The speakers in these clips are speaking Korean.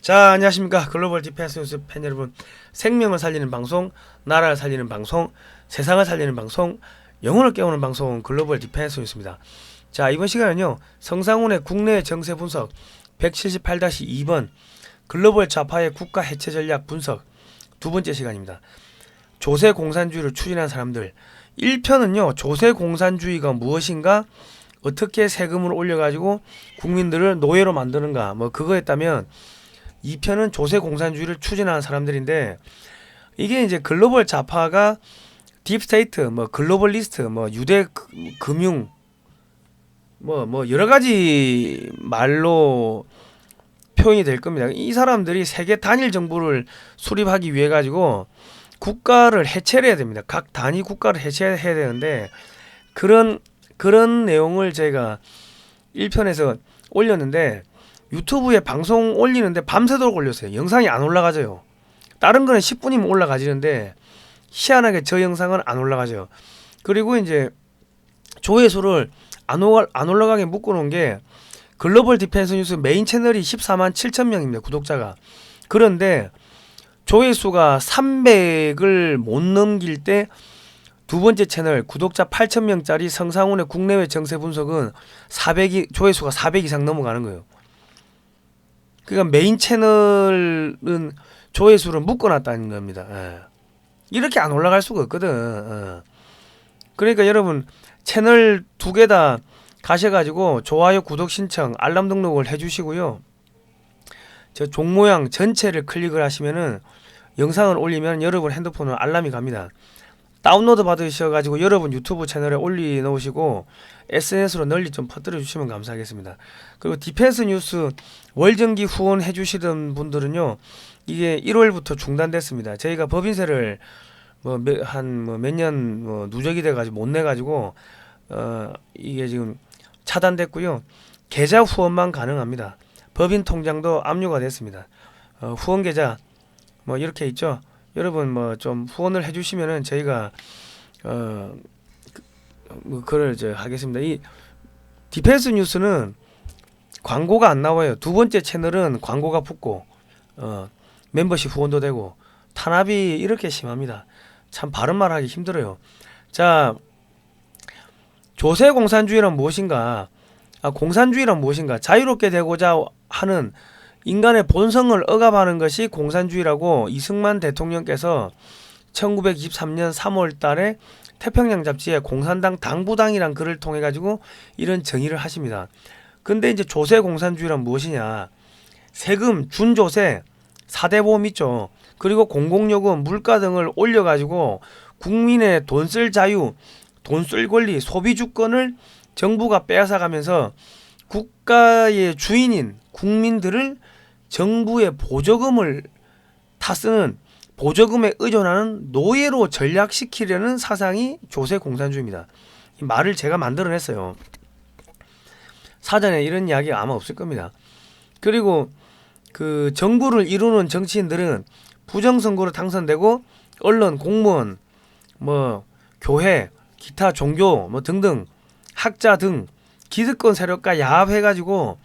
자, 안녕하십니까. 글로벌 디펜스 뉴스 팬 여러분. 생명을 살리는 방송, 나라를 살리는 방송, 세상을 살리는 방송, 영혼을 깨우는 방송 글로벌 디펜스 뉴스입니다. 자, 이번 시간은요. 성상훈의 국내 정세 분석 178-2번 글로벌 좌파의 국가 해체 전략 분석 두 번째 시간입니다. 조세 공산주의를 추진한 사람들. 1편은요. 조세 공산주의가 무엇인가? 어떻게 세금을 올려가지고 국민들을 노예로 만드는가? 뭐 그거 했다면 2편은 조세 공산주의를 추진하는 사람들인데, 이게 이제 글로벌 좌파가 딥스테이트, 뭐 글로벌리스트, 뭐 유대 금융, 뭐 여러 가지 말로 표현이 될 겁니다. 이 사람들이 세계 단일 정부를 수립하기 위해 가지고 국가를 해체를 해야 됩니다. 각 단위 국가를 해체해야 되는데, 그런 내용을 제가 1편에서 올렸는데, 유튜브에 방송 올리는데 밤새도록 올렸어요. 영상이 안 올라가져요. 다른 거는 10분이면 올라가지는데 희한하게 저 영상은 안 올라가져요. 그리고 이제 조회수를 안 올라가게 묶어놓은 게, 글로벌 디펜스 뉴스 메인 채널이 14만 7천 명입니다. 구독자가. 그런데 조회수가 300을 못 넘길 때 두 번째 채널 구독자 8천 명짜리 성상훈의 국내외 정세 분석은 조회수가 400 이상 넘어가는 거예요. 그러니까 메인 채널은 조회수를 묶어놨다는 겁니다. 이렇게 안 올라갈 수가 없거든. 그러니까 여러분 채널 두 개 다 가셔가지고 좋아요, 구독 신청, 알람 등록을 해주시고요. 저 종 모양 전체를 클릭을 하시면은 영상을 올리면 여러분 핸드폰으로 알람이 갑니다. 다운로드 받으셔가지고 여러분 유튜브 채널에 올려놓으시고 SNS로 널리 좀 퍼뜨려 주시면 감사하겠습니다. 그리고 디펜스 뉴스 월정기 후원 해주시던 분들은요, 이게 1월부터 중단됐습니다. 저희가 법인세를 몇 년 누적이 돼가지고 못 내가지고 이게 지금 차단됐고요. 계좌 후원만 가능합니다. 법인 통장도 압류가 됐습니다. 후원 계좌 뭐 이렇게 있죠. 여러분 뭐 좀 후원을 해주시면은 저희가 그걸 하겠습니다. 이 디펜스 뉴스는 광고가 안 나와요. 두 번째 채널은 광고가 붙고 멤버십 후원도 되고 탄압이 이렇게 심합니다. 참 바른 말하기 힘들어요. 자, 조세 공산주의란 무엇인가? 공산주의란 무엇인가? 자유롭게 되고자 하는 인간의 본성을 억압하는 것이 공산주의라고 이승만 대통령께서 1923년 3월 달에 태평양 잡지에 공산당 당부당이란 글을 통해 가지고 이런 정의를 하십니다. 근데 이제 조세 공산주의란 무엇이냐? 세금, 준조세, 4대 보험 있죠. 그리고 공공요금, 물가 등을 올려 가지고 국민의 돈 쓸 자유, 돈 쓸 권리, 소비 주권을 정부가 빼앗아 가면서 국가의 주인인 국민들을 정부의 보조금을 타쓰는, 보조금에 의존하는 노예로 전락시키려는 사상이 조세 공산주의입니다. 이 말을 제가 만들어냈어요. 사전에 이런 이야기가 아마 없을 겁니다. 그리고 그 정부를 이루는 정치인들은 부정선거로 당선되고 언론, 공무원, 뭐 교회, 기타 종교 뭐 등등 학자 등 기득권 세력과 야합해가지고,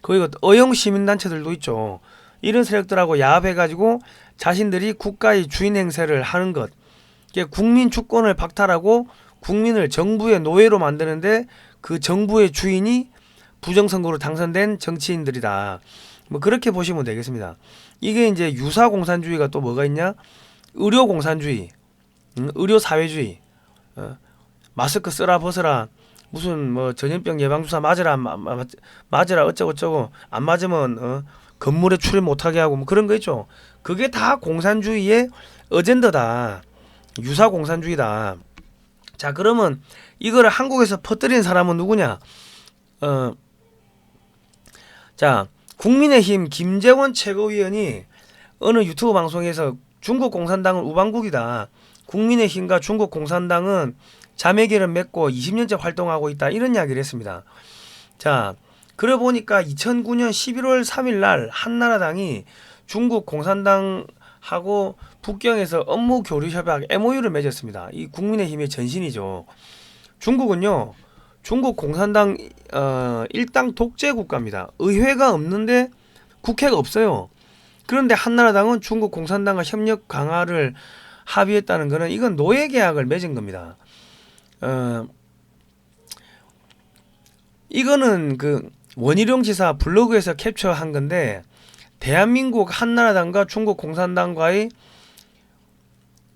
거기 어용 시민단체들도 있죠. 이런 세력들하고 야합해가지고 자신들이 국가의 주인 행세를 하는 것, 국민 주권을 박탈하고 국민을 정부의 노예로 만드는데 그 정부의 주인이 부정선거로 당선된 정치인들이다. 뭐 그렇게 보시면 되겠습니다. 이게 이제 유사 공산주의가 또 뭐가 있냐? 의료 공산주의, 의료 사회주의, 마스크 쓰라 벗어라, 무슨 뭐 전염병 예방주사 맞으라 어쩌고 안 맞으면 건물에 출입 못하게 하고 뭐 그런 거 있죠. 그게 다 공산주의의 어젠더다. 유사 공산주의다. 자, 그러면 이거를 한국에서 퍼뜨린 사람은 누구냐? 자, 국민의힘 김재원 최고위원이 어느 유튜브 방송에서 중국 공산당은 우방국이다. 국민의힘과 중국 공산당은 자매기를 맺고 20년째 활동하고 있다. 이런 이야기를 했습니다. 자, 그래 보니까 2009년 11월 3일 날 한나라당이 중국 공산당하고 북경에서 업무 교류 협약 MOU를 맺었습니다. 이 국민의힘의 전신이죠. 중국은요, 중국 공산당 일당 독재 국가입니다. 의회가 없는데 국회가 없어요. 그런데 한나라당은 중국 공산당과 협력 강화를 합의했다는 것은 이건 노예 계약을 맺은 겁니다. 이거는 그 원희룡 지사 블로그에서 캡처한 건데 대한민국 한나라당과 중국 공산당과의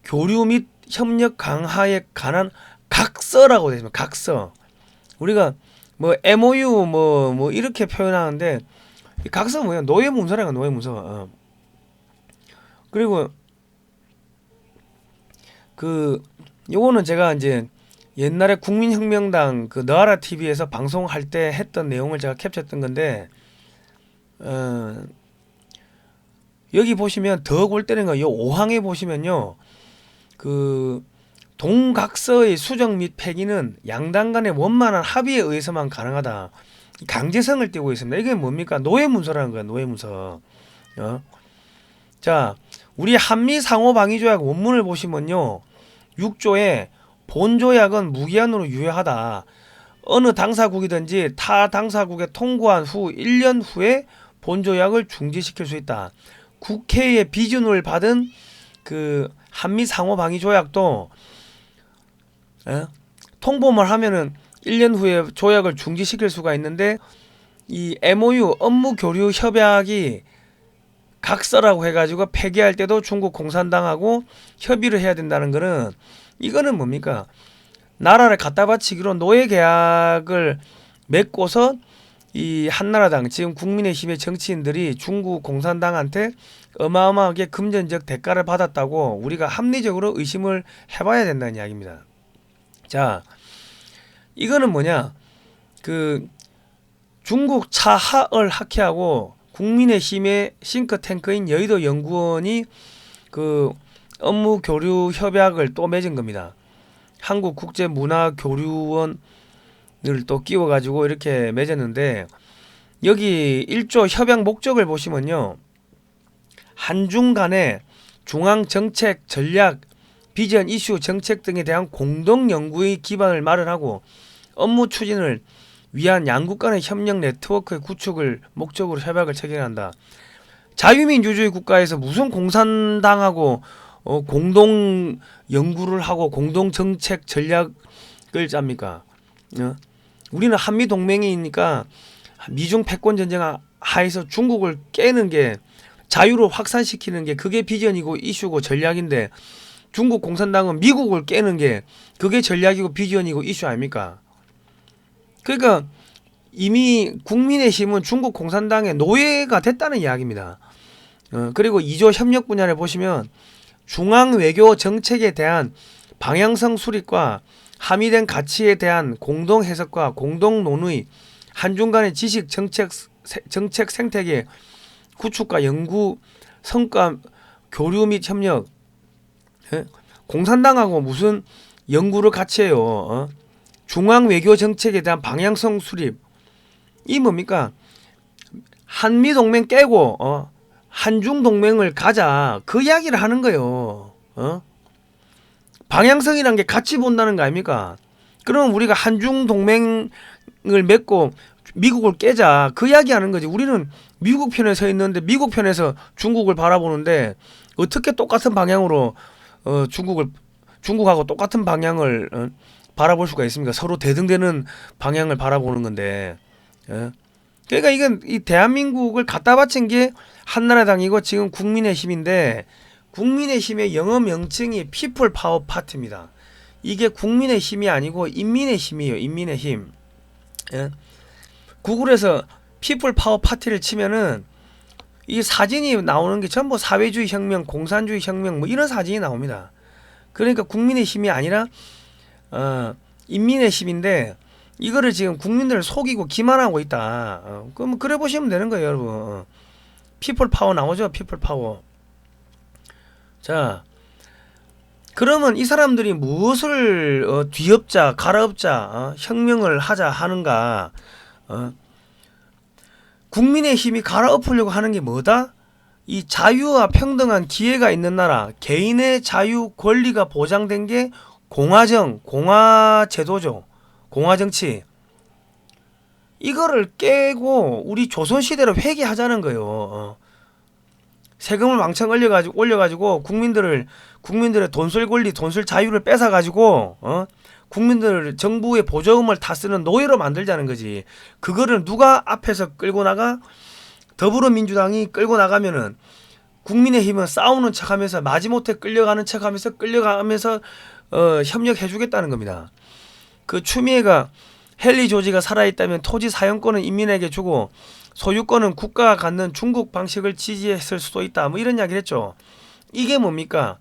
교류 및 협력 강화에 관한 각서라고 되어 있습니다. 각서. 우리가 뭐 MOU 뭐 이렇게 표현하는데 각서 뭐야? 노예 문서라가 노예 문서. 그리고 그 요거는 제가 이제 옛날에 국민혁명당 그 너아라 TV에서 방송할 때 했던 내용을 제가 캡처했던 건데 여기 보시면 더 골 때리는 거 요 5항에 보시면요. 그 동각서의 수정 및 폐기는 양당 간의 원만한 합의에 의해서만 가능하다. 강제성을 띠고 있습니다. 이게 뭡니까? 노예문서라는 거야. 노예문서. 자, 우리 한미상호방위조약 원문을 보시면요. 6조에 본조약은 무기한으로 유효하다. 어느 당사국이든지 타 당사국에 통고한 후 1년 후에 본조약을 중지시킬 수 있다. 국회의 비준을 받은 그 한미상호방위조약도 통보만 하면은 1년 후에 조약을 중지시킬 수가 있는데 이 MOU 업무교류협약이 각서라고 해가지고 폐기할 때도 중국 공산당하고 협의를 해야 된다는 거는 이거는 뭡니까? 나라를 갖다 바치기로 노예 계약을 맺고서 이 한나라당 지금 국민의힘의 정치인들이 중국 공산당한테 어마어마하게 금전적 대가를 받았다고 우리가 합리적으로 의심을 해봐야 된다는 이야기입니다. 자, 이거는 뭐냐? 그 중국 차하얼 학회하고 국민의힘의 싱크탱크인 여의도 연구원이 그 업무 교류 협약을 또 맺은 겁니다. 한국국제문화교류원을 또 끼워가지고 이렇게 맺었는데 여기 1조 협약 목적을 보시면요. 한중 간의 중앙정책, 전략, 비전, 이슈, 정책 등에 대한 공동 연구의 기반을 마련하고 업무 추진을 위한 양국 간의 협력 네트워크의 구축을 목적으로 협약을 체결한다. 자유민주주의 국가에서 무슨 공산당하고 공동 연구를 하고 공동 정책 전략을 짭니까? 우리는 한미 동맹이니까 미중 패권 전쟁 하에서 중국을 깨는 게 자유로 확산시키는 게 그게 비전이고 이슈고 전략인데 중국 공산당은 미국을 깨는 게 그게 전략이고 비전이고 이슈 아닙니까? 그러니까 이미 국민의힘은 중국 공산당의 노예가 됐다는 이야기입니다. 그리고 2조 협력 분야를 보시면 중앙 외교 정책에 대한 방향성 수립과 함의된 가치에 대한 공동 해석과 공동 논의, 한중 간의 지식 정책 생태계 구축과 연구 성과 교류 및 협력. 공산당하고 무슨 연구를 같이 해요? 중앙 외교 정책에 대한 방향성 수립. 이 뭡니까? 한미 동맹 깨고 한중 동맹을 가자. 그 이야기를 하는 거예요. 방향성이란 게 같이 본다는 거 아닙니까? 그럼 우리가 한중 동맹을 맺고 미국을 깨자. 그 이야기 하는 거지. 우리는 미국 편에 서 있는데 미국 편에서 중국을 바라보는데 어떻게 똑같은 방향으로 중국하고 똑같은 방향을 바라볼 수가 있습니까? 서로 대등되는 방향을 바라보는 건데. 그러니까 이건 이 대한민국을 갖다 바친 게 한나라당이고 지금 국민의힘인데 국민의힘의 영어 명칭이 피플 파워 파티입니다. 이게 국민의힘이 아니고 인민의힘이에요. 인민의힘. 구글에서 피플 파워 파티를 치면은 이 사진이 나오는 게 전부 사회주의 혁명, 공산주의 혁명 뭐 이런 사진이 나옵니다. 그러니까 국민의힘이 아니라 인민의힘인데 이거를 지금 국민들을 속이고 기만하고 있다. 그럼 그래 보시면 되는 거예요, 여러분. 피플 파워 나오죠, 피플 파워. 자, 그러면 이 사람들이 무엇을 뒤엎자, 갈아엎자, 혁명을 하자 하는가? 국민의힘이 갈아엎으려고 하는 게 뭐다? 이 자유와 평등한 기회가 있는 나라, 개인의 자유 권리가 보장된 게 공화제도죠. 공화정치. 이거를 깨고 우리 조선시대로 회귀하자는 거예요. 세금을 왕창 올려가지고 국민들의 돈쓸 권리, 돈쓸 자유를 뺏어가지고 국민들 정부의 보조금을 다 쓰는 노예로 만들자는 거지. 그거를 누가 앞에서 끌고 나가? 더불어민주당이 끌고 나가면은 국민의힘은 싸우는 척하면서 마지못해 끌려가는 척하면서 협력해주겠다는 겁니다. 그 추미애가 헨리 조지가 살아있다면 토지 사용권은 인민에게 주고 소유권은 국가가 갖는 중국 방식을 지지했을 수도 있다. 뭐 이런 이야기를 했죠. 이게 뭡니까?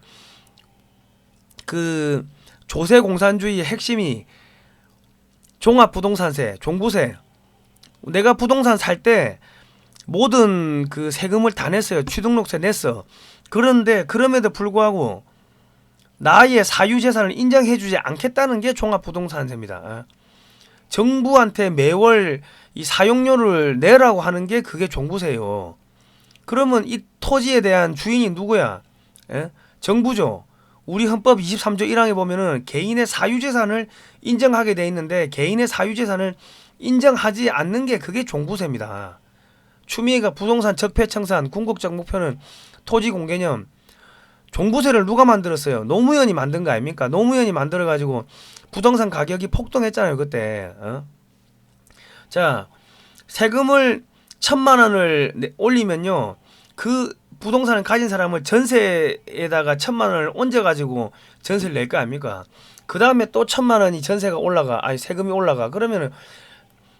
그 조세 공산주의의 핵심이 종합부동산세, 종부세. 내가 부동산 살 때 모든 그 세금을 다 냈어요. 취등록세 냈어. 그런데 그럼에도 불구하고 나의 사유재산을 인정해주지 않겠다는 게 종합부동산세입니다. 정부한테 매월 이 사용료를 내라고 하는 게 그게 종부세예요. 그러면 이 토지에 대한 주인이 누구야? 정부죠. 우리 헌법 23조 1항에 보면은 개인의 사유재산을 인정하게 돼 있는데 개인의 사유재산을 인정하지 않는 게 그게 종부세입니다. 추미애가 부동산 적폐청산 궁극적 목표는 토지 공개념. 종부세를 누가 만들었어요? 노무현이 만든 거 아닙니까? 노무현이 만들어가지고 부동산 가격이 폭등했잖아요 그때. 자, 세금을 1,000만 원을 올리면요 그 부동산을 가진 사람을 전세에다가 1,000만 원을 얹어가지고 전세를 낼 거 아닙니까? 그 다음에 또 1,000만 원이 전세가 올라가, 아니 세금이 올라가. 그러면은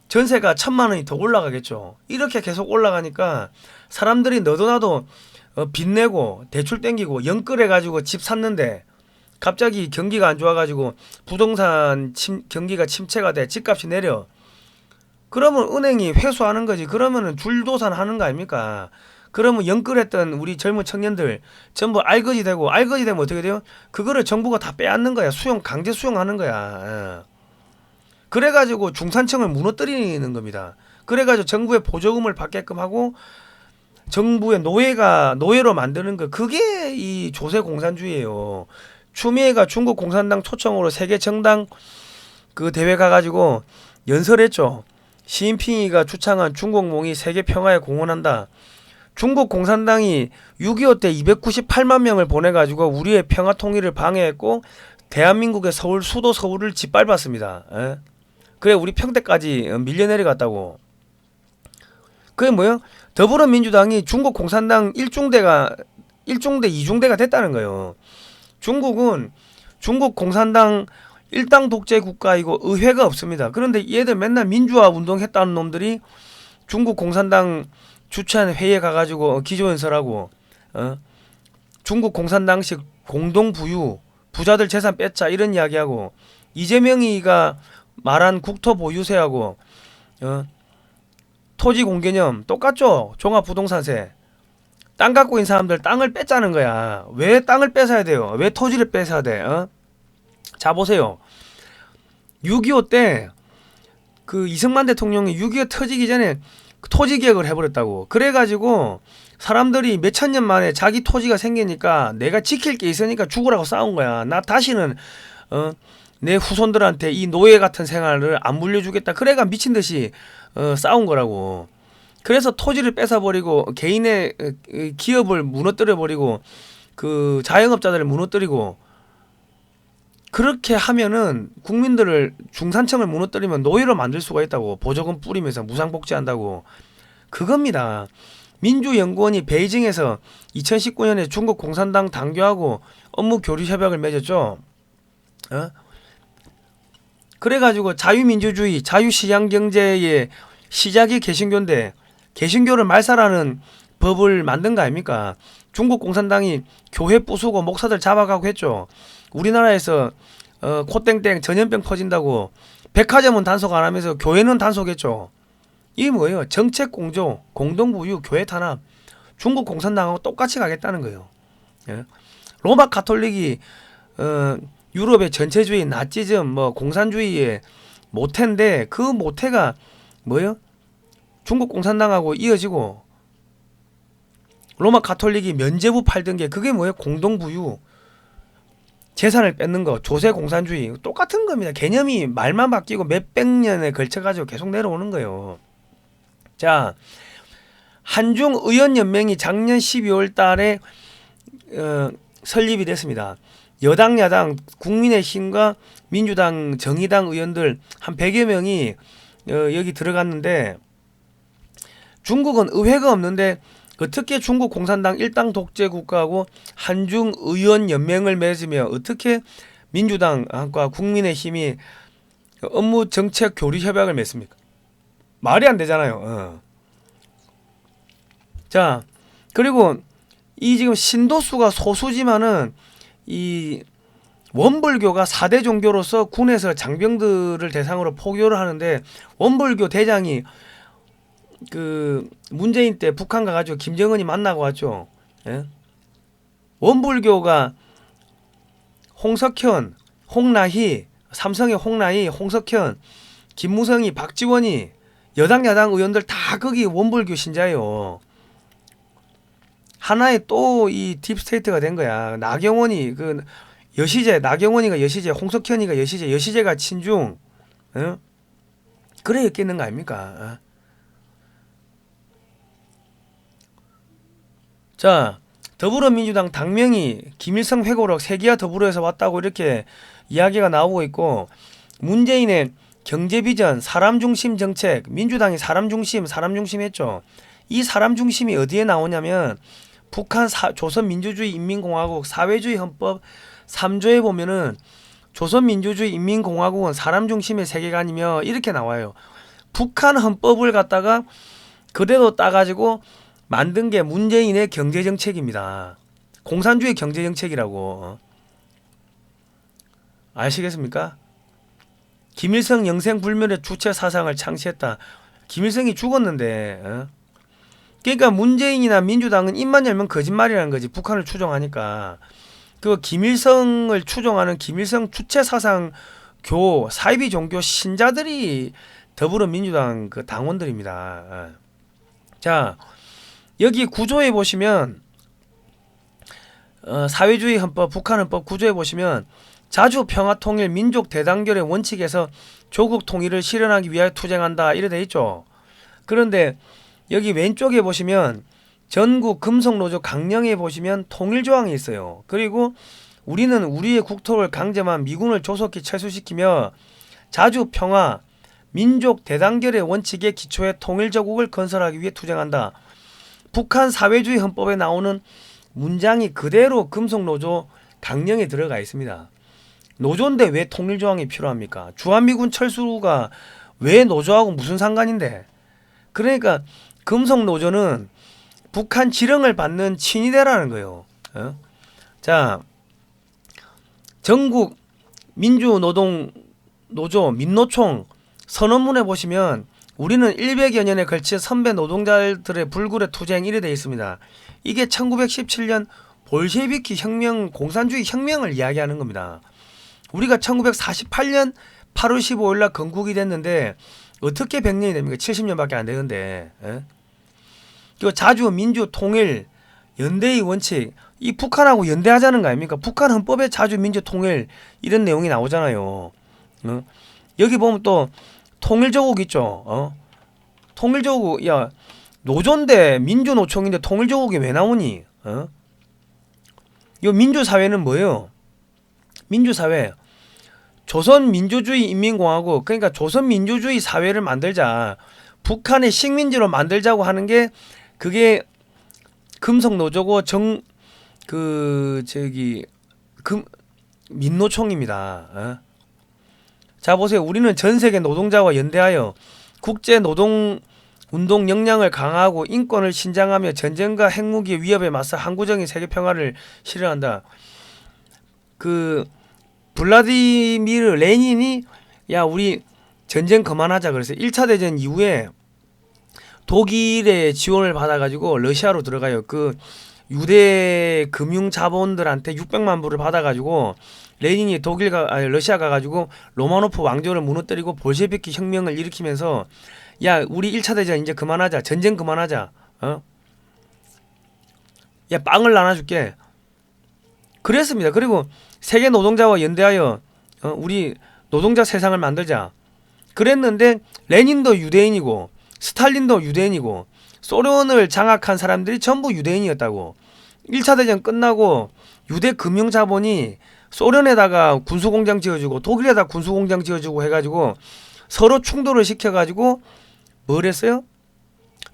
전세가 1,000만 원이 더 올라가겠죠. 이렇게 계속 올라가니까 사람들이 너도 나도 빚 내고 대출 땡기고 연끌해가지고 집 샀는데 갑자기 경기가 안 좋아가지고 부동산 경기가 침체가 돼 집값이 내려. 그러면 은행이 회수하는 거지. 그러면은 줄도산 하는 거 아닙니까? 그러면 연끌했던 우리 젊은 청년들 전부 알거지 되면 어떻게 돼요? 그거를 정부가 다 빼앗는 거야. 강제 수용하는 거야. 그래가지고 중산층을 무너뜨리는 겁니다. 그래가지고 정부의 보조금을 받게끔 하고 정부의 노예로 만드는 거. 그게 이 조세 공산주의예요. 추미애가 중국 공산당 초청으로 세계 정당 그 대회 가가지고 연설했죠. 시진핑이가 주창한 중국몽이 세계 평화에 공헌한다. 중국 공산당이 6.25 때 298만 명을 보내가지고 우리의 평화 통일을 방해했고 대한민국의 수도 서울을 짓밟았습니다. 그래 우리 평택까지 밀려 내려갔다고. 그게 뭐예요? 더불어민주당이 중국 공산당 1중대 2중대가 됐다는 거예요. 중국은 중국 공산당 일당 독재 국가이고 의회가 없습니다. 그런데 얘들 맨날 민주화 운동했다는 놈들이 중국 공산당 주최한 회의에 가가지고 기조연설하고 중국 공산당식 공동부유 부자들 재산 뺏자 이런 이야기하고 이재명이가 말한 국토보유세하고 토지 공개념 똑같죠. 종합부동산세. 땅 갖고 있는 사람들 땅을 뺏자는 거야. 왜 땅을 뺏어야 돼요? 왜 토지를 뺏어야 돼? 자 보세요. 6.25 때 그 이승만 대통령이 6.25 터지기 전에 토지 개혁을 해버렸다고. 그래가지고 사람들이 몇천 년 만에 자기 토지가 생기니까 내가 지킬 게 있으니까 죽으라고 싸운 거야. 나 다시는 내 후손들한테 이 노예 같은 생활을 안 물려주겠다. 그래가 미친 듯이 싸운 거라고. 그래서 토지를 뺏어버리고 개인의 기업을 무너뜨려버리고 그 자영업자들을 무너뜨리고 그렇게 하면은 국민들을 중산층을 무너뜨리면 노예로 만들 수가 있다고. 보조금 뿌리면서 무상복지한다고. 그겁니다. 민주연구원이 베이징에서 2019년에 중국 공산당 당규하고 업무 교류 협약을 맺었죠. 그래가지고 자유민주주의, 자유시장경제의 시작이 개신교인데 개신교를 말살하는 법을 만든 거 아닙니까? 중국 공산당이 교회 부수고 목사들 잡아가고 했죠. 우리나라에서 코땡땡 전염병 퍼진다고 백화점은 단속 안 하면서 교회는 단속했죠. 이게 뭐예요? 정책 공조, 공동부유, 교회 탄압. 중국 공산당하고 똑같이 가겠다는 거예요. 로마 가톨릭이 유럽의 전체주의, 나치즘, 뭐 공산주의의 모태인데 그 모태가 뭐예요? 중국 공산당하고 이어지고 로마 가톨릭이 면제부 팔던 게 그게 뭐예요? 공동부유. 재산을 뺏는 거, 조세 공산주의 똑같은 겁니다. 개념이 말만 바뀌고 몇백 년에 걸쳐가지고 계속 내려오는 거예요. 자, 한중의원연맹이 작년 12월 달에 설립이 됐습니다. 여당 야당 국민의힘과 민주당 정의당 의원들 한 100여 명이 여기 들어갔는데, 중국은 의회가 없는데 어떻게 중국 공산당 일당 독재 국가하고 한중의원연맹을 맺으며 어떻게 민주당과 국민의힘이 업무 정책 교류 협약을 맺습니까? 말이 안 되잖아요. 자, 그리고 이 지금 신도수가 소수지만은 이 원불교가 4대 종교로서 군에서 장병들을 대상으로 포교를 하는데, 원불교 대장이 그 문재인 때 북한 가가지고 김정은이 만나고 왔죠. 예? 원불교가 홍석현, 홍나희, 삼성의 홍나희, 홍석현, 김무성이, 박지원이, 여당 야당 의원들 다 거기 원불교 신자예요. 하나의 또 이 딥스테이트가 된 거야. 나경원이 그 여시제, 나경원이가 여시제, 홍석현이가 여시제, 여시제가 친중. 그래 였겠는 거 아닙니까? 자, 더불어민주당 당명이 김일성 회고록 세기와 더불어에서 왔다고 이렇게 이야기가 나오고 있고, 문재인의 경제비전, 사람중심 정책, 민주당이 사람중심 했죠. 이 사람중심이 어디에 나오냐면 북한 조선민주주의 인민공화국 사회주의 헌법 3조에 보면은 조선민주주의 인민공화국은 사람중심의 세계관이며 이렇게 나와요. 북한 헌법을 갖다가 그대로 따가지고 만든 게 문재인의 경제정책입니다. 공산주의 경제정책이라고. 아시겠습니까? 김일성 영생불멸의 주체 사상을 창시했다. 김일성이 죽었는데, 그러니까 문재인이나 민주당은 입만 열면 거짓말이라는 거지. 북한을 추종하니까. 그 김일성을 추종하는 김일성 주체 사상 사이비 종교 신자들이 더불어민주당 그 당원들입니다. 자, 여기 구조에 보시면 사회주의 헌법, 북한 헌법 구조에 보시면 자주 평화 통일 민족 대단결의 원칙에서 조국 통일을 실현하기 위하여 투쟁한다 이래 돼 있죠. 그런데 여기 왼쪽에 보시면 전국 금속노조 강령에 보시면 통일조항이 있어요. 그리고 우리는 우리의 국토를 강점한 미군을 조속히 철수시키며 자주 평화 민족 대단결의 원칙에 기초해 통일조국을 건설하기 위해 투쟁한다. 북한 사회주의 헌법에 나오는 문장이 그대로 금속노조 강령에 들어가 있습니다. 노조인데 왜 통일조항이 필요합니까? 주한미군 철수가 왜 노조하고 무슨 상관인데? 그러니까 금속노조는 북한 지령을 받는 친위대라는 거예요. 자, 전국 민주노동노조 민노총 선언문에 보시면 우리는 100여 년에 걸쳐 선배 노동자들의 불굴의 투쟁 이래 되어 있습니다. 이게 1917년 볼셰비키 혁명, 공산주의 혁명을 이야기하는 겁니다. 우리가 1948년 8월 15일 날 건국이 됐는데 어떻게 100년이 됩니까? 70년밖에 안 되는데. 그리고 자주 민주 통일 연대의 원칙, 이 북한하고 연대하자는 거 아닙니까? 북한 헌법에 자주 민주 통일 이런 내용이 나오잖아요. 여기 보면 또 통일조국 있죠. 통일조국, 야, 노조인데 민주노총인데 통일조국이 왜 나오니? 이 민주사회는 뭐예요? 민주사회, 조선민주주의 인민공화국, 그러니까 조선민주주의 사회를 만들자, 북한의 식민지로 만들자고 하는 게 그게 금속노조고 민노총입니다. 자, 보세요. 우리는 전세계 노동자와 연대하여 국제노동운동 역량을 강화하고 인권을 신장하며 전쟁과 핵무기의 위협에 맞서 항구적인 세계평화를 실현한다. 블라디미르 레닌이 야 우리 전쟁 그만하자 그래서 1차 대전 이후에 독일의 지원을 받아가지고 러시아로 들어가요. 그 유대 금융 자본들한테 600만 불을 받아가지고 레닌이 러시아 가가지고 로마노프 왕조를 무너뜨리고 볼셰비키 혁명을 일으키면서 야 우리 1차 대전 이제 그만하자, 전쟁 그만하자, 야 빵을 나눠줄게 그랬습니다. 그리고 세계 노동자와 연대하여 우리 노동자 세상을 만들자 그랬는데, 레닌도 유대인이고 스탈린도 유대인이고 소련을 장악한 사람들이 전부 유대인이었다고. 1차 대전 끝나고 유대 금융 자본이 소련에다가 군수공장 지어주고 독일에다 군수공장 지어주고 해가지고 서로 충돌을 시켜가지고 뭘 했어요?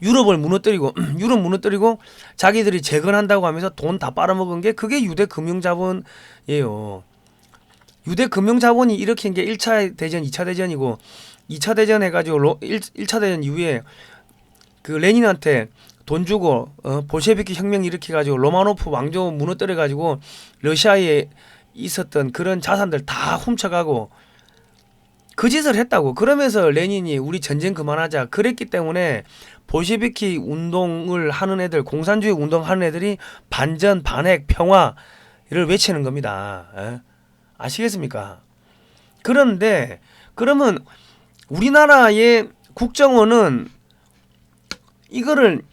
유럽을 무너뜨리고 유럽 무너뜨리고 자기들이 재건한다고 하면서 돈 다 빨아먹은 게 그게 유대 금융 자본이에요. 유대 금융 자본이 일으킨 게 1차 대전, 2차 대전이고 2차 대전 해가지고 1차 대전 이후에 그 레닌한테 돈 주고 볼셰비키 혁명 일으켜가지고 로마노프 왕조 무너뜨려가지고 러시아에 있었던 그런 자산들 다 훔쳐가고 그 짓을 했다고. 그러면서 레닌이 우리 전쟁 그만하자 그랬기 때문에 볼셰비키 운동을 하는 애들, 공산주의 운동하는 애들이 반전, 반핵, 평화를 외치는 겁니다. 아시겠습니까? 그런데 그러면 우리나라의 국정원은 이거를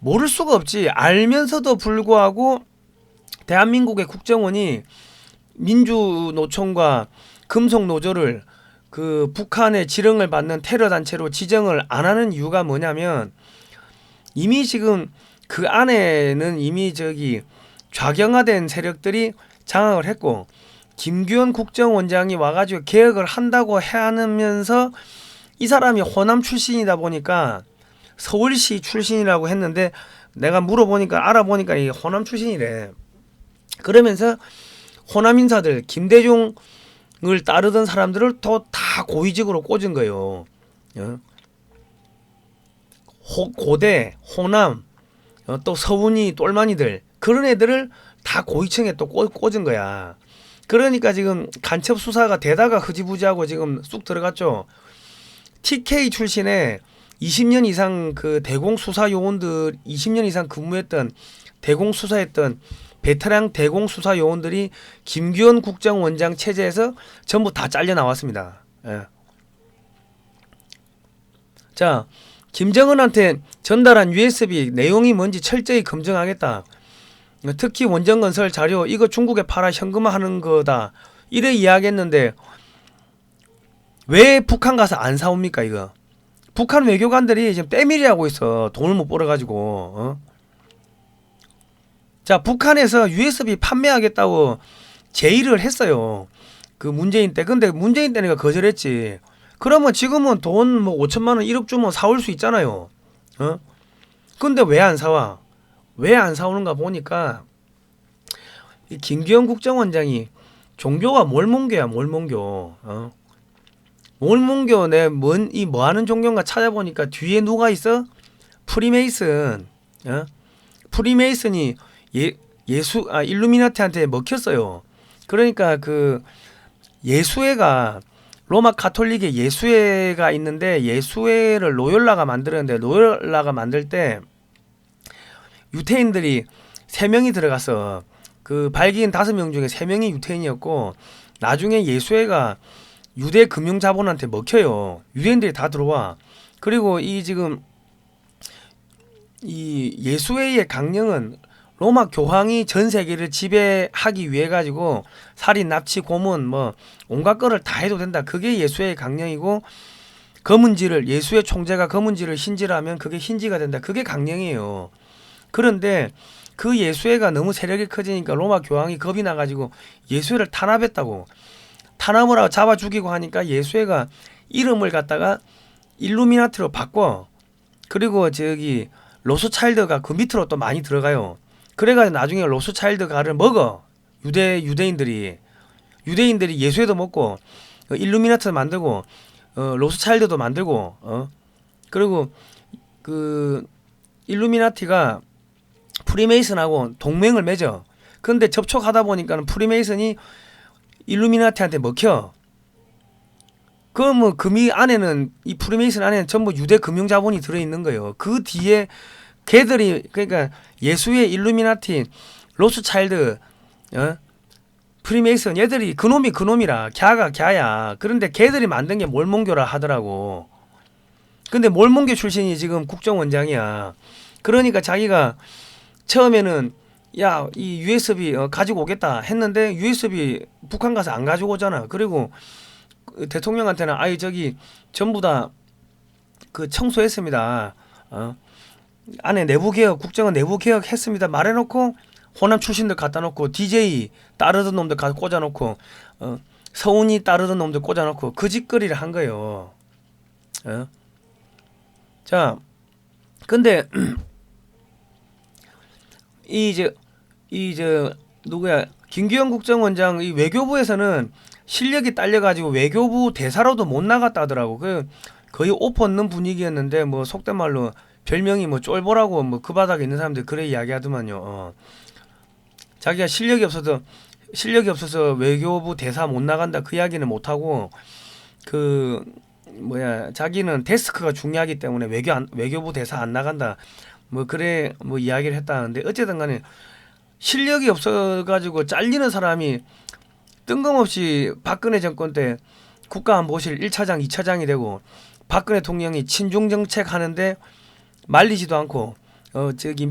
모를 수가 없지. 알면서도 불구하고 대한민국의 국정원이 민주노총과 금속노조를 그 북한의 지령을 받는 테러 단체로 지정을 안 하는 이유가 뭐냐면 이미 지금 그 안에는 이미 저기 좌경화된 세력들이 장악을 했고 김규현 국정원장이 와가지고 개혁을 한다고 하면서 이 사람이 호남 출신이다 보니까 서울시 출신이라고 했는데 내가 물어보니까 알아보니까 이 호남 출신이래. 그러면서 호남 인사들 김대중을 따르던 사람들을 또 다 고위직으로 꽂은 거예요. 고대, 호남, 또 서훈이 똘마니들 그런 애들을 다 고위층에 또 꽂은 거야. 그러니까 지금 간첩 수사가 되다가 흐지부지하고 지금 쑥 들어갔죠. TK 출신의 20년 이상 그 대공 수사 요원들 20년 이상 근무했던 대공 수사했던 베테랑 대공 수사 요원들이 김규현 국정원장 체제에서 전부 다 잘려 나왔습니다. 자, 김정은한테 전달한 USB 내용이 뭔지 철저히 검증하겠다. 특히 원전건설 자료 이거 중국에 팔아 현금화하는 거다. 이래 이야기했는데 왜 북한 가서 안 사옵니까 이거? 북한 외교관들이 지금 때밀이하고 있어. 돈을 못 벌어가지고. 자, 북한에서 USB 판매하겠다고 제의를 했어요. 그 문재인 때. 근데 문재인 때니까 거절했지. 그러면 지금은 돈 뭐 5천만 원 1억 주면 사올 수 있잖아요. 근데 왜 안 사와? 왜 안 사오는가 보니까 이 김기현 국정원장이 종교가 몰몬교야 몰몬교. 몰몬교 내 뭐 하는 종교인가 찾아보니까 뒤에 누가 있어? 프리메이슨. 프리메이슨이 일루미나티한테 먹혔어요. 그러니까 그 예수회가 로마 가톨릭의 예수회가 있는데 예수회를 로열라가 만들었는데 로열라가 만들 때 유태인들이 3명이 들어갔어. 그 발기인 5명 중에 3명이 유태인이었고 나중에 예수회가 유대 금융 자본한테 먹혀요. 유대인들이 다 들어와. 그리고 이 지금 이 예수회의 강령은 로마 교황이 전 세계를 지배하기 위해 가지고 살인, 납치, 고문 뭐 온갖 거를 다 해도 된다. 그게 예수회의 강령이고 검은지를 예수의 총재가 검은지를 흰지라면 그게 흰지가 된다. 그게 강령이에요. 그런데 그 예수회가 너무 세력이 커지니까 로마 교황이 겁이 나가지고 예수회를 탄압했다고. 탄압을 하고 잡아 죽이고 하니까 예수회가 이름을 갖다가 일루미나티로 바꿔. 그리고 저기 로스차일드가 그 밑으로 또 많이 들어가요. 그래가지고 나중에 로스차일드가를 먹어. 유대인들이 예수회도 먹고 일루미나티도 만들고 로스차일드도 만들고 그리고 그 일루미나티가 프리메이슨하고 동맹을 맺어. 근데 접촉하다 보니까는 프리메이슨이 일루미나티한테 먹혀. 그러면 금이 안에는 이 프리메이슨 안에는 전부 유대 금융 자본이 들어 있는 거예요. 그 뒤에 걔들이 그러니까 예수의 일루미나티, 로스차일드, 프리메이슨 얘들이 그놈이 그놈이라 갸가 갸야. 그런데 걔들이 만든 게 몰몬교라 하더라고. 근데 몰몬교 출신이 지금 국정원장이야. 그러니까 자기가 처음에는 야, 이 USB 가지고 오겠다 했는데 USB 북한 가서 안 가지고 오잖아. 그리고 대통령한테는 아이 저기 전부 다 그 청소했습니다. 안에 내부 개혁, 국정원 내부 개혁 했습니다 말해놓고 호남 출신들 갖다 놓고 DJ 따르던 놈들 갖다 꽂아놓고 서운이 따르던 놈들 꽂아놓고 그 짓거리를 한 거예요. 자, 근데 이 누구야 김기현 국정원장 이 외교부에서는 실력이 딸려가지고 외교부 대사로도 못 나갔다 하더라고. 그 거의 옷 벗는 분위기였는데 뭐 속된 말로 별명이 뭐 쫄보라고 뭐 그 바닥에 있는 사람들 그래 이야기하더만요. 자기가 실력이 없어서 외교부 대사 못 나간다 그 이야기는 못 하고 그 뭐야 자기는 데스크가 중요하기 때문에 외교부 대사 안 나간다 뭐 그래 뭐 이야기를 했다는데 어쨌든 간에 실력이 없어가지고 잘리는 사람이 뜬금없이 박근혜 정권 때 국가안보실 1차장 2차장이 되고 박근혜 대통령이 친중정책 하는데 말리지도 않고 저기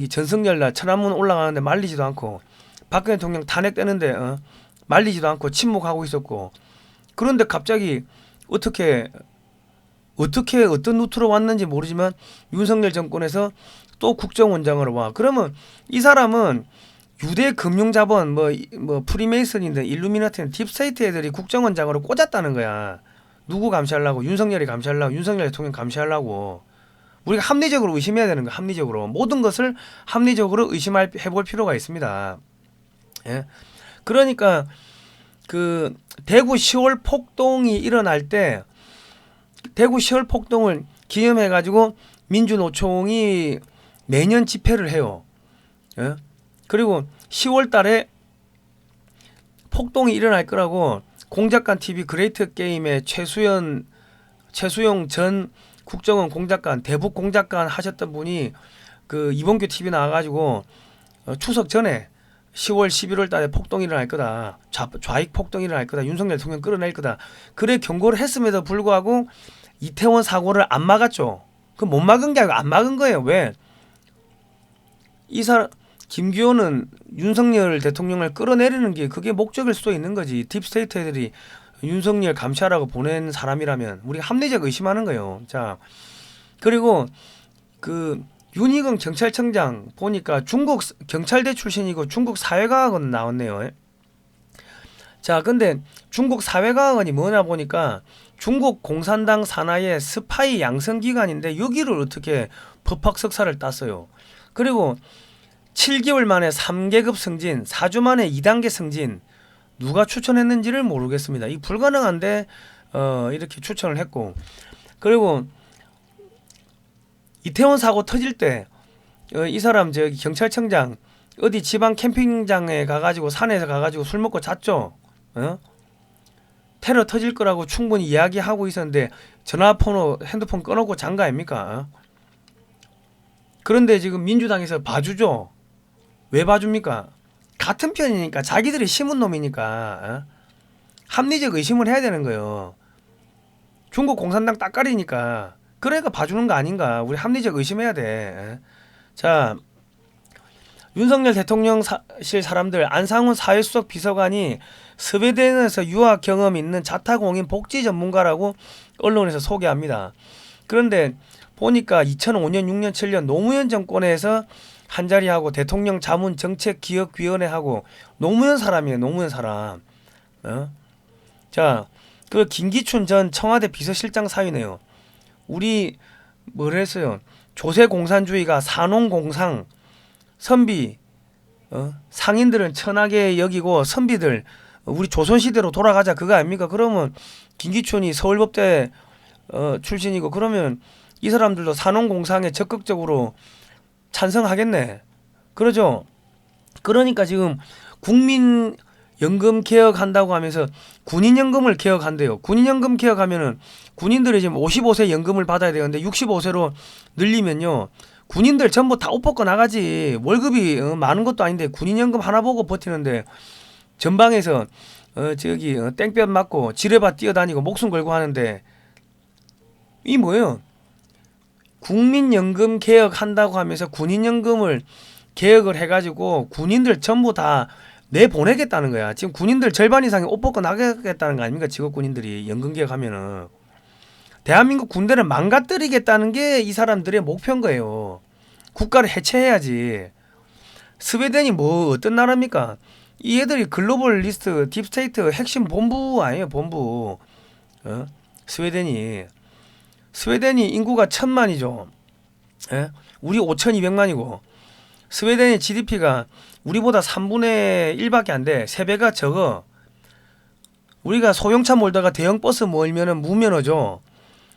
전승열 날 천안문 올라가는데 말리지도 않고 박근혜 대통령 탄핵되는데 말리지도 않고 침묵하고 있었고 그런데 갑자기 어떤 루트로 왔는지 모르지만 윤석열 정권에서 또 국정원장으로 와. 그러면 이 사람은 유대 금융자본 뭐 프리메이슨이든 일루미나티든 딥스테이트 애들이 국정원장으로 꽂았다는 거야. 누구 감시하려고? 윤석열이 감시하려고? 윤석열 대통령 감시하려고? 우리가 합리적으로 의심해야 되는 거야. 합리적으로 모든 것을 합리적으로 해볼 필요가 있습니다. 예? 그러니까 그 대구 10월 폭동이 일어날 때 대구 10월 폭동을 기념해가지고 민주노총이 매년 집회를 해요. 예? 그리고 10월 달에 폭동이 일어날 거라고 공작관 TV 그레이트 게임의 최수용 전 국정원 공작관 대북 공작관 하셨던 분이 그 이봉규 TV 나와가지고 추석 전에 10월 11월 달에 폭동이 일어날 거다. 좌익 폭동이 일어날 거다. 윤석열 대통령 끌어낼 거다. 그래 경고를 했음에도 불구하고 이태원 사고를 안 막았죠. 그 못 막은 게 아니고 안 막은 거예요. 왜? 이 사람 김기현은 윤석열 대통령을 끌어내리는 게 그게 목적일 수도 있는 거지. 딥스테이트 애들이 윤석열 감시하라고 보낸 사람이라면 우리가 합리적 의심하는 거예요. 자, 그리고 그 윤희근 경찰청장 보니까 중국 경찰대 출신이고 중국 사회과학원 나왔네요. 자, 근데 중국 사회과학원이 뭐냐 보니까 중국 공산당 산하의 스파이 양성기관인데 여기를 어떻게 법학 석사를 땄어요. 그리고 7개월 만에 3계급 승진, 4주 만에 2단계 승진 누가 추천했는지를 모르겠습니다. 이 불가능한데 이렇게 추천을 했고 그리고 이태원 사고 터질 때 이 사람 저기 경찰청장 어디 지방 캠핑장에 가가지고 산에서 가가지고 술 먹고 잤죠. 테러 터질 거라고 충분히 이야기하고 있었는데 전화번호 핸드폰 꺼놓고 잔 거 아닙니까? 그런데 지금 민주당에서 봐주죠. 왜 봐줍니까? 같은 편이니까 자기들이 심은 놈이니까 합리적 의심을 해야 되는 거예요. 중국 공산당 따까리니까 그러니까 봐주는 거 아닌가. 우리 합리적 의심해야 돼. 자, 윤석열 대통령실 사람들 안상훈 사회수석 비서관이 스웨덴에서 유학 경험 있는 자타공인 복지 전문가라고 언론에서 소개합니다. 그런데 보니까 2005년, 6년, 7년 노무현 정권에서 한자리하고 대통령 자문 정책기획위원회하고 노무현 사람이에요. 노무현 사람. 자, 그 김기춘 전 청와대 비서실장 사위네요. 우리 뭐랬어요? 조세 공산주의가 산농공상 선비 상인들은 천하게 여기고 선비들 우리 조선시대로 돌아가자 그거 아닙니까? 그러면 김기춘이 서울법대 출신이고 그러면 이 사람들도 산농공상에 적극적으로 찬성하겠네. 그러죠? 그러니까 지금 국민연금 개혁한다고 하면서 군인연금을 개혁한대요. 군인연금 개혁하면은 군인들이 지금 55세 연금을 받아야 되는데 65세로 늘리면요. 군인들 전부 다 옷 벗고 나가지. 월급이 많은 것도 아닌데 군인연금 하나 보고 버티는데 전방에서 땡볕 맞고 지뢰밭 뛰어다니고 목숨 걸고 하는데 이 뭐예요? 국민연금 개혁한다고 하면서 군인연금을 개혁을 해가지고 군인들 전부 다 내보내겠다는 거야. 지금 군인들 절반 이상이 옷 벗고 나가겠다는 거 아닙니까? 직업군인들이 연금 개혁하면은. 대한민국 군대를 망가뜨리겠다는 게 이 사람들의 목표인 거예요. 국가를 해체해야지. 스웨덴이 뭐 어떤 나라입니까? 이 애들이 글로벌리스트 딥스테이트 핵심 본부 아니에요, 본부. 스웨덴이 인구가 1000만이죠. 예? 우리 5200만이고 스웨덴의 GDP가 우리보다 3분의 1밖에 안 돼. 3배가 적어. 우리가 소형차 몰다가 대형 버스 몰면은 무면허죠.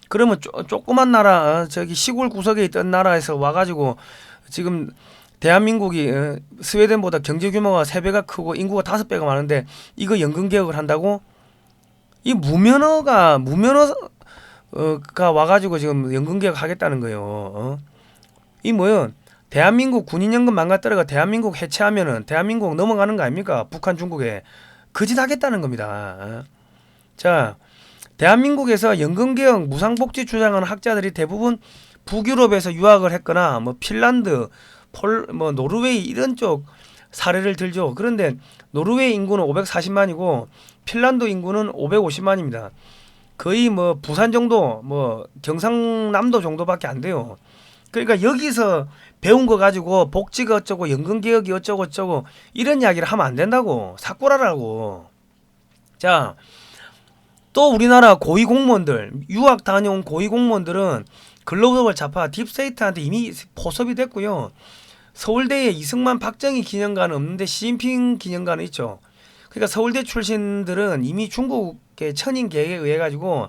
그러면 조그만 나라 저기 시골 구석에 있던 나라에서 와가지고 지금 대한민국이 스웨덴보다 경제 규모가 3배가 크고 인구가 5배가 많은데 이거 연금 개혁을 한다고? 이 무면허가 와가지고 지금 연금 개혁 하겠다는 거예요. 이 뭐요? 대한민국 군인연금 망가뜨려가 대한민국 해체하면은 대한민국 넘어가는 거 아닙니까? 북한 중국에 그짓 하겠다는 겁니다. 자, 대한민국에서 연금개혁 무상복지 주장하는 학자들이 대부분 북유럽에서 유학을 했거나 뭐 핀란드, 뭐 노르웨이 이런 쪽 사례를 들죠. 그런데 노르웨이 인구는 540만이고 핀란드 인구는 550만입니다. 거의 뭐 부산 정도, 뭐 경상남도 정도밖에 안 돼요. 그러니까 여기서 배운 거 가지고 복지가 어쩌고 연금개혁이 어쩌고 어쩌고 이런 이야기를 하면 안 된다고. 사꾸라라고. 자, 또 우리나라 고위공무원들, 유학 다녀온 고위공무원들은 글로벌 좌파 딥스테이트한테 이미 포섭이 됐고요. 서울대에 이승만 박정희 기념관은 없는데 시진핑 기념관은 있죠. 그러니까 서울대 출신들은 이미 중국의 천인 계획에 의해 가지고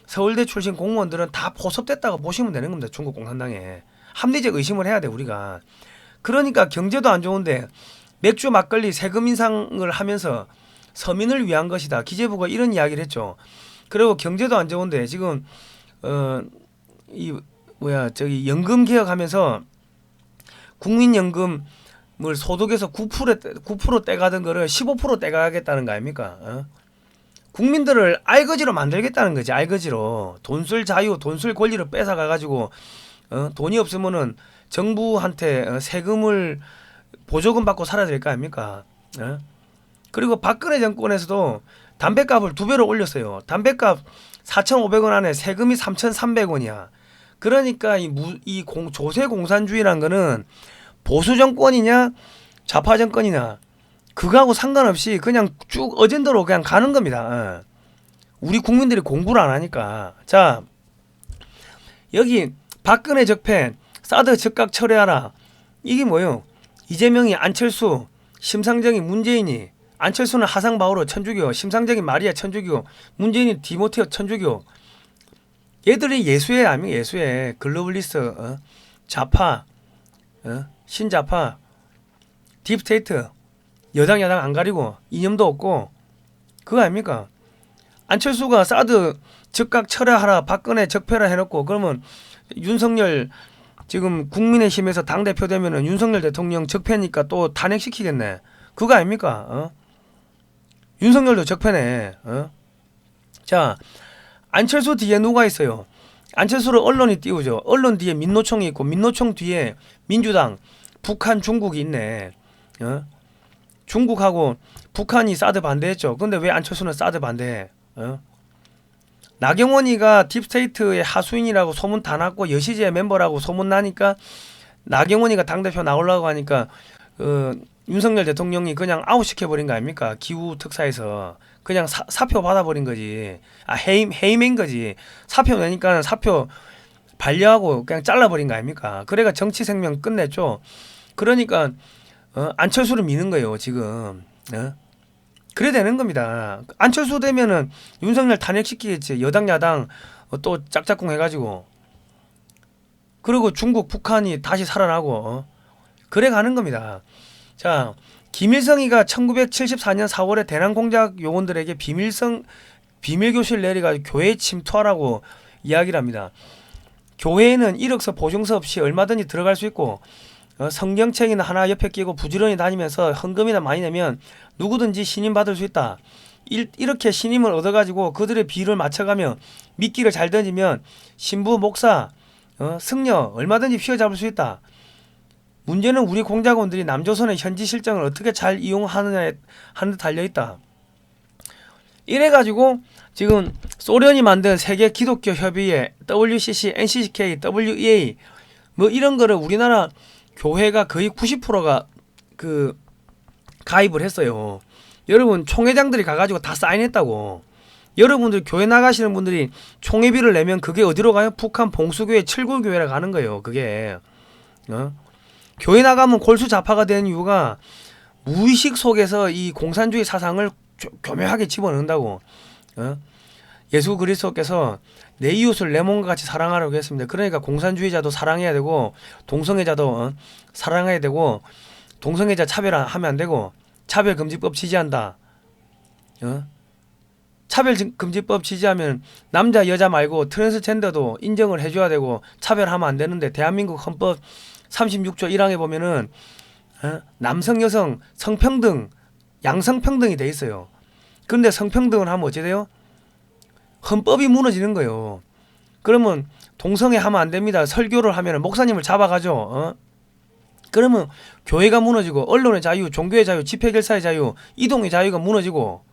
서울대 출신 공무원들은 다 포섭됐다고 보시면 되는 겁니다. 중국 공산당에. 합리적 의심을 해야 돼 우리가. 그러니까 경제도 안 좋은데 맥주 막걸리 세금 인상을 하면서 서민을 위한 것이다. 기재부가 이런 이야기를 했죠. 그리고 경제도 안 좋은데 지금 저기 연금 개혁하면서 국민연금을 소득에서 9% 떼가던 거를 15% 떼가겠다는 거 아닙니까? 국민들을 알거지로 만들겠다는 거지. 알거지로 돈 쓸 자유, 돈 쓸 권리를 뺏어가 가지고 돈이 없으면은 정부한테 세금을 보조금 받고 살아야 될 거 아닙니까? 그리고 박근혜 정권에서도 담배값을 2배로 올렸어요. 담배값 4,500원 안에 세금이 3,300원이야. 그러니까 조세 공산주의란 거는 보수 정권이냐 좌파 정권이냐 그거하고 상관없이 그냥 쭉 어젠더로 그냥 가는 겁니다. 우리 국민들이 공부를 안 하니까. 자, 여기 박근혜 적폐 사드 즉각 철회하라. 이게 뭐예요? 이재명이 안철수, 심상정이 문재인이, 안철수는 하상 바오로 천주교, 심상정이 마리아 천주교, 문재인이 디모테오 천주교. 얘들이 예수의 아미 예수의 글로벌리스트, 좌파, 신좌파, 딥스테이트, 여당 야당 안 가리고 이념도 없고 그거 아닙니까? 안철수가 사드 즉각 철회하라, 박근혜 적폐라 해놓고 그러면 윤석열 지금 국민의힘에서 당대표 되면은 윤석열 대통령 적폐니까 또 탄핵시키겠네. 그거 아닙니까? 윤석열도 적폐네. 자, 안철수 뒤에 누가 있어요? 안철수를 언론이 띄우죠. 언론 뒤에 민노총이 있고 민노총 뒤에 민주당, 북한, 중국이 있네. 중국하고 북한이 사드 반대했죠. 근데 왜 안철수는 사드 반대해? 나경원이가 딥스테이트의 하수인이라고 소문 다 났고 여시제 멤버라고 소문 나니까 나경원이가 당대표 나오려고 하니까 윤석열 대통령이 그냥 아웃시켜버린 거 아닙니까? 기후 특사에서 그냥 사표 받아버린 거지. 해임인 거지. 사표 내니까 사표 반려하고 그냥 잘라버린 거 아닙니까? 그래가 정치 생명 끝냈죠. 그러니까 안철수를 미는 거예요 지금. 그래 되는 겁니다. 안철수 되면은 윤석열 탄핵시키겠지. 여당 야당 또 짝짝꿍 해가지고. 그리고 중국 북한이 다시 살아나고 그래 가는 겁니다. 자, 김일성이가 1974년 4월에 대남 공작 요원들에게 비밀교실 내려가지고 교회에 침투하라고 이야기를 합니다. 교회에는 이력서 보증서 없이 얼마든지 들어갈 수 있고 성경책이나 하나 옆에 끼고 부지런히 다니면서 헌금이나 많이 내면 누구든지 신임 받을 수 있다. 이렇게 신임을 얻어가지고 그들의 비를 맞춰가며 미끼를 잘 던지면 신부, 목사, 승려 얼마든지 휘어잡을 수 있다. 문제는 우리 공작원들이 남조선의 현지 실정을 어떻게 잘 이용하느냐에 하는 데 달려있다. 이래가지고 지금 소련이 만든 세계 기독교 협의회 WCC, NCCK, WEA 뭐 이런 거를 우리나라 교회가 거의 90%가 그 가입을 했어요. 여러분 총회장들이 가가지고 다 사인했다고. 여러분들 교회 나가시는 분들이 총회비를 내면 그게 어디로 가요? 북한 봉수교회, 칠굴교회라 가는 거예요. 그게 교회 나가면 골수자파가 되는 이유가 무의식 속에서 이 공산주의 사상을 교묘하게 집어넣는다고. 예수 그리스도께서 내 이웃을 내 몸과 같이 사랑하라고 했습니다. 그러니까 공산주의자도 사랑해야 되고 동성애자도 사랑해야 되고 동성애자 차별하면 안 되고 차별금지법 지지한다. 차별금지법 지지하면 남자 여자 말고 트랜스젠더도 인정을 해줘야 되고 차별하면 안 되는데 대한민국 헌법 36조 1항에 보면은 남성 여성 성평등 양성평등이 돼 있어요. 근데 성평등을 하면 어찌 돼요? 헌법이 무너지는 거예요. 그러면 동성애 하면 안 됩니다. 설교를 하면 목사님을 잡아가죠. 그러면 교회가 무너지고 언론의 자유, 종교의 자유, 집회결사의 자유, 이동의 자유가 무너지고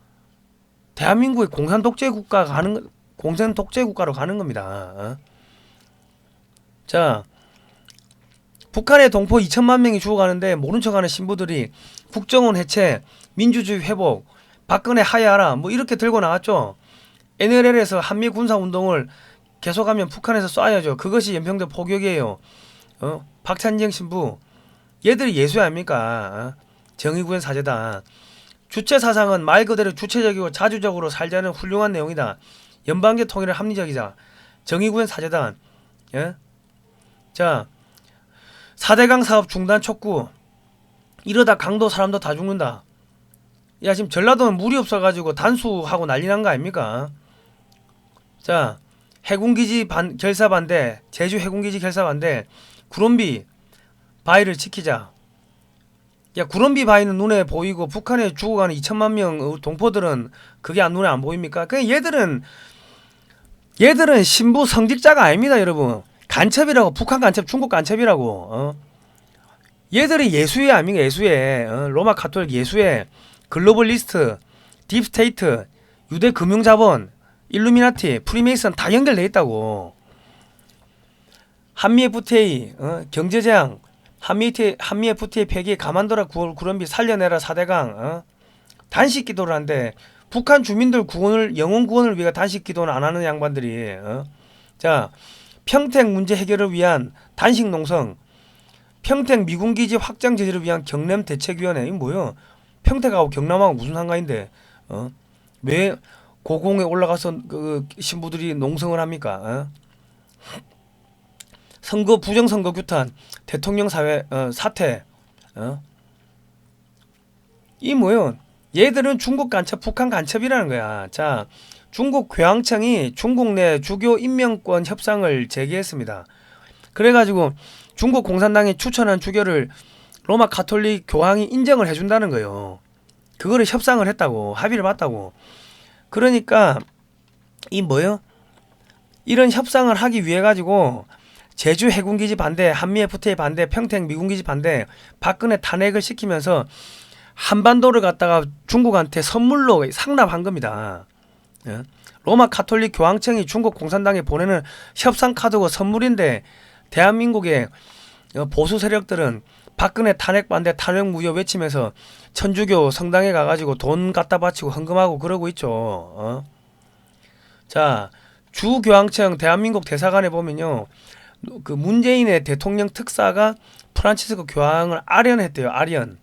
대한민국의 공산 독재 국가로 가는 겁니다. 자, 북한의 동포 2천만 명이 죽어가는데 모른 척하는 신부들이 국정원 해체, 민주주의 회복, 박근혜 하야하라 뭐 이렇게 들고 나왔죠. NLL에서 한미 군사 운동을 계속하면 북한에서 쏴야죠. 그것이 연평도 포격이에요. 박찬정 신부 얘들이 예수 아닙니까? 정의구현 사제다. 주체 사상은 말 그대로 주체적이고 자주적으로 살자는 훌륭한 내용이다. 연방제 통일은 합리적이다. 정의구현 사제다. 예? 자, 4대강 사업 중단 촉구. 이러다 강도 사람도 다 죽는다. 야, 지금 전라도는 물이 없어가지고 단수하고 난리 난 거 아닙니까? 자, 해군기지 결사 반대, 제주 해군기지 결사 반대, 구롬비 바위를 지키자. 야, 구롬비 바위는 눈에 보이고 북한에 죽어가는 2천만 명 동포들은 그게 눈에 안 보입니까? 그냥 얘들은 신부 성직자가 아닙니다, 여러분. 간첩이라고, 북한 간첩, 중국 간첩이라고. 얘들이 예수회 아닙니까? 예수회. 로마 카톨릭 예수회, 글로벌리스트, 딥스테이트, 유대 금융자본, 일루미나티, 프리메이슨 다 연결돼 있다고. 한미 FTA, 경제제한, 한미 FTA 폐기, 가만둬라 구름비, 살려내라 4대강, 단식 기도를 한데 북한 주민들 구원을, 영혼 구원을 위해 단식 기도는 안 하는 양반들이. 자, 평택 문제 해결을 위한 단식 농성, 평택 미군기지 확장 제재를 위한 경남 대책위원회. 이거 뭐요? 평택하고 경남하고 무슨 상관인데 왜 고공에 올라가서 그 신부들이 농성을 합니까? 선거 부정선거 규탄, 대통령 사퇴. 이 뭐요? 얘들은 중국 간첩, 북한 간첩이라는 거야. 자, 중국 교황청이 중국 내 주교 임명권 협상을 제기했습니다. 그래가지고 중국 공산당이 추천한 주교를 로마 가톨릭 교황이 인정을 해준다는 거예요. 그거를 협상을 했다고, 합의를 봤다고. 그러니까 이 뭐요? 이런 협상을 하기 위해 가지고 제주 해군기지 반대, 한미 FTA 반대, 평택 미군기지 반대, 박근혜 탄핵을 시키면서 한반도를 갖다가 중국한테 선물로 상납한 겁니다. 로마 가톨릭 교황청이 중국 공산당에 보내는 협상 카드고 선물인데 대한민국의 보수 세력들은 박근혜 탄핵 반대, 탄핵 무효 외치면서 천주교 성당에 가가지고 돈 갖다 바치고 헌금하고 그러고 있죠. 자, 주교황청 대한민국 대사관에 보면요, 그 문재인의 대통령 특사가 프란치스코 교황을 아련했대요. 아련.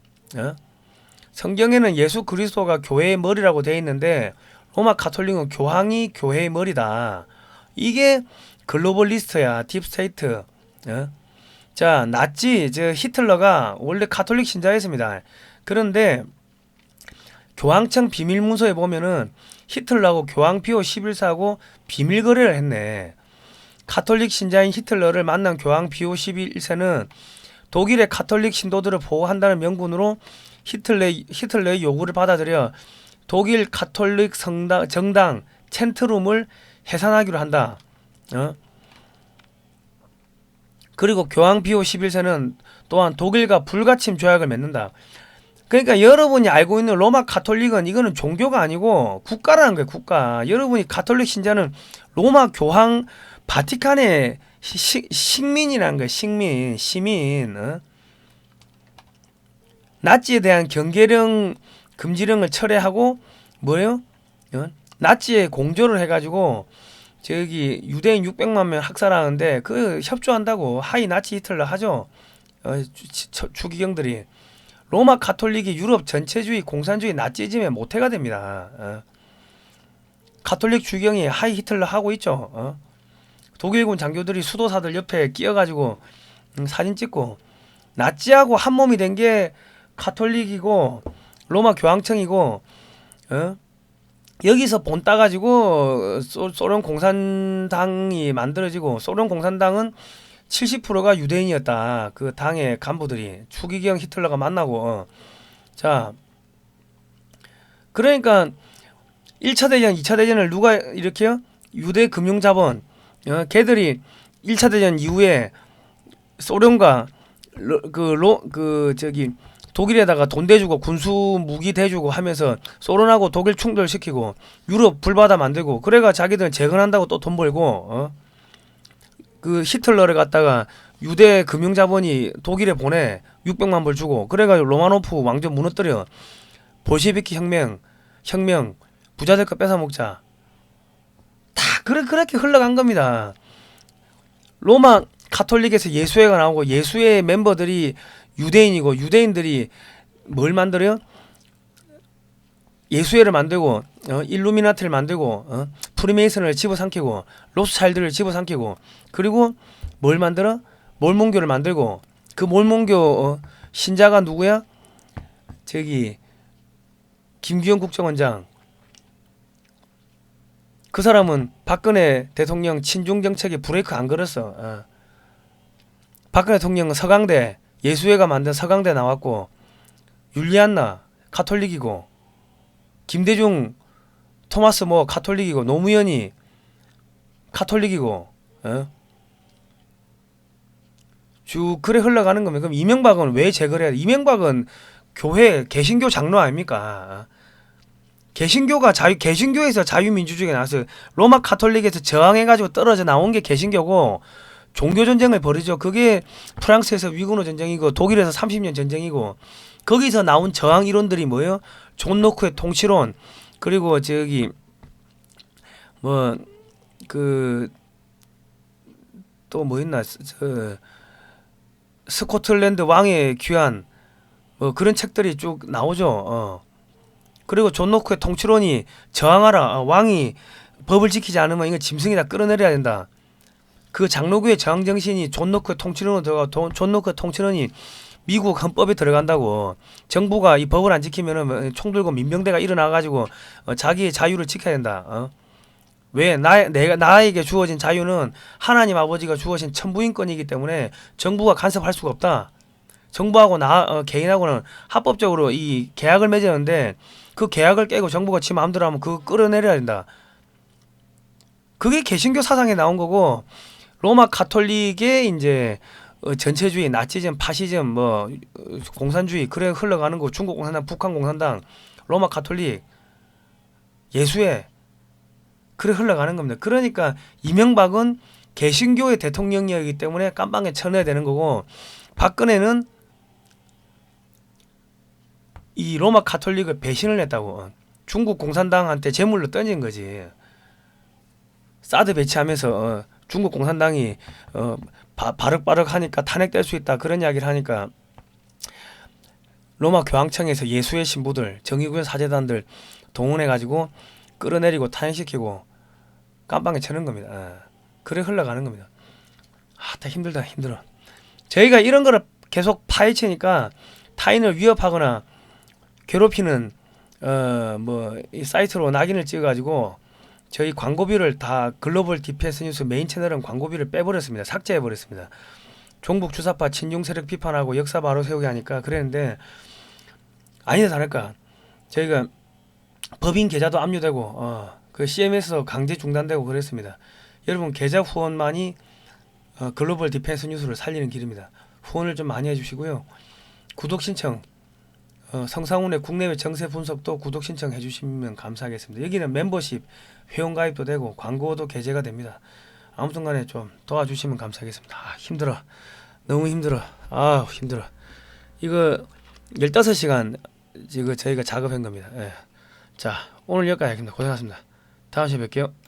성경에는 예수 그리스도가 교회의 머리라고 되어 있는데 로마 가톨릭은 교황이 교회의 머리다. 이게 글로벌리스트야. 딥스테이트. 자, 나치 히틀러가 원래 가톨릭 신자였습니다. 그런데 교황청 비밀문서에 보면은 히틀러하고 교황 피오 11세하고 비밀 거래를 했네. 가톨릭 신자인 히틀러를 만난 교황 피오 11세는 독일의 가톨릭 신도들을 보호한다는 명분으로 히틀러의 요구를 받아들여 독일 가톨릭 정당 챈트룸을 해산하기로 한다. 그리고 교황 피오 11세는 또한 독일과 불가침 조약을 맺는다. 그러니까 여러분이 알고 있는 로마 가톨릭은 이거는 종교가 아니고 국가라는 거예요. 국가. 여러분이 가톨릭 신자는 로마 교황 바티칸의 식민이라는 거예요. 식민, 시민. 나치에 대한 경계령, 금지령을 철회하고 뭐예요? 나치에 공조를 해가지고 저기 유대인 600만 명 학살하는데 그 협조한다고 하이 나치 히틀러 하죠. 추기경들이. 로마 가톨릭이 유럽 전체주의 공산주의 나치즘의 모태가 됩니다. 가톨릭 주경이 하이 히틀러 하고 있죠. 독일군 장교들이 수도사들 옆에 끼어가지고 사진 찍고 나치하고 한 몸이 된 게 가톨릭이고 로마 교황청이고 여기서 본 따가지고 소련 공산당이 만들어지고 소련 공산당은 70%가 유대인이었다. 그 당의 간부들이 추기경 히틀러가 만나고 자 그러니까 1차 대전, 2차 대전을 누가 일으켜요? 유대 금융자본 걔들이 1차 대전 이후에 소련과 독일에다가 돈 대주고 군수 무기 대주고 하면서 소련하고 독일 충돌시키고 유럽 불바다 만들고 그래가 자기들은 재건한다고 또 돈 벌고 그 히틀러를 갖다가 유대 금융자본이 독일에 보내 600만 불 주고 그래가지고 로마노프 왕조 무너뜨려 볼셰비키 혁명 부자들 거 뺏어먹자 다 그렇게 흘러간 겁니다. 로마 가톨릭에서 예수회가 나오고 예수회 멤버들이 유대인이고 유대인들이 뭘 만들어요? 예수회를 만들고 일루미나티를 만들고 프리메이슨을 집어삼키고 로스차일드를 집어삼키고 그리고 뭘 만들어? 몰몬교를 만들고 그 몰몬교 신자가 누구야? 저기 김규현 국정원장 그 사람은 박근혜 대통령 친중 정책에 브레이크 안 걸었어. 박근혜 대통령은 서강대 예수회가 만든 서강대 나왔고 율리안나 가톨릭이고 김대중 토마스 뭐 가톨릭이고 노무현이 가톨릭이고 쭉 그래 흘러가는 거면 그럼 이명박은 왜 제거를 해야 돼? 이명박은 교회 개신교 장로 아닙니까? 개신교가 개신교에서 자유민주주의가 나왔어요. 로마 가톨릭에서 저항해가지고 떨어져 나온 게 개신교고 종교 전쟁을 벌이죠. 그게 프랑스에서 위군호 전쟁이고 독일에서 30년 전쟁이고 거기서 나온 저항 이론들이 뭐예요? 존 노크의 통치론 그리고 저기 뭐 그 또 뭐 있나 스코틀랜드 왕의 귀환 뭐 그런 책들이 쭉 나오죠. 그리고 존 노크의 통치론이 저항하라. 왕이 법을 지키지 않으면 이거 짐승이 다 끌어내려야 된다. 그 장로교의 저항 정신이 존 노크의 통치론으로 들어가고 존 노크의 통치론이 미국 헌법에 들어간다고. 정부가 이 법을 안 지키면은 총 들고 민병대가 일어나가지고 자기의 자유를 지켜야 된다. 왜 나에게 주어진 자유는 하나님 아버지가 주어진 천부인권이기 때문에 정부가 간섭할 수가 없다. 정부하고 개인하고는 합법적으로 이 계약을 맺었는데 그 계약을 깨고 정부가 지 마음대로 하면 그거 끌어내려야 된다. 그게 개신교 사상에 나온 거고 로마 가톨릭의 이제 전체주의, 나치즘, 파시즘, 뭐 공산주의 그래 흘러가는 거 중국 공산당, 북한 공산당, 로마 가톨릭, 예수회 그래 흘러가는 겁니다. 그러니까 이명박은 개신교의 대통령이었기 때문에 깜빵에 쳐내야 되는 거고 박근혜는 이 로마 가톨릭을 배신을 했다고. 중국 공산당한테 제물로 던진 거지. 사드 배치하면서 중국 공산당이 바륵바륵 하니까 탄핵될 수 있다 그런 이야기를 하니까 로마 교황청에서 예수의 신부들 정의구현 사제단들 동원해가지고 끌어내리고 탄핵시키고 깜빵에 쳐는 겁니다. 그래 흘러가는 겁니다. 다 힘들다 힘들어. 저희가 이런 거를 계속 파헤치니까 타인을 위협하거나 괴롭히는 이 사이트로 낙인을 찍어가지고 저희 광고비를 다 글로벌 디펜스 뉴스 메인 채널은 광고비를 빼버렸습니다. 삭제해버렸습니다. 종북 주사파 친중 세력 비판하고 역사 바로 세우게 하니까 그랬는데 아니다 다를까 저희가 법인 계좌도 압류되고 그 CMS 강제 중단되고 그랬습니다. 여러분 계좌 후원만이 글로벌 디펜스 뉴스를 살리는 길입니다. 후원을 좀 많이 해주시고요. 구독 신청 성상훈의 국내외 정세 분석도 구독 신청해 주시면 감사하겠습니다. 여기는 멤버십 회원 가입도 되고 광고도 게재가 됩니다. 아무튼 간에 좀 도와주시면 감사하겠습니다. 힘들어. 너무 힘들어. 힘들어. 이거 15시간 이거 저희가 작업한 겁니다. 예. 자, 오늘 여기까지 하겠습니다. 고생하셨습니다. 다음 시간에 뵐게요.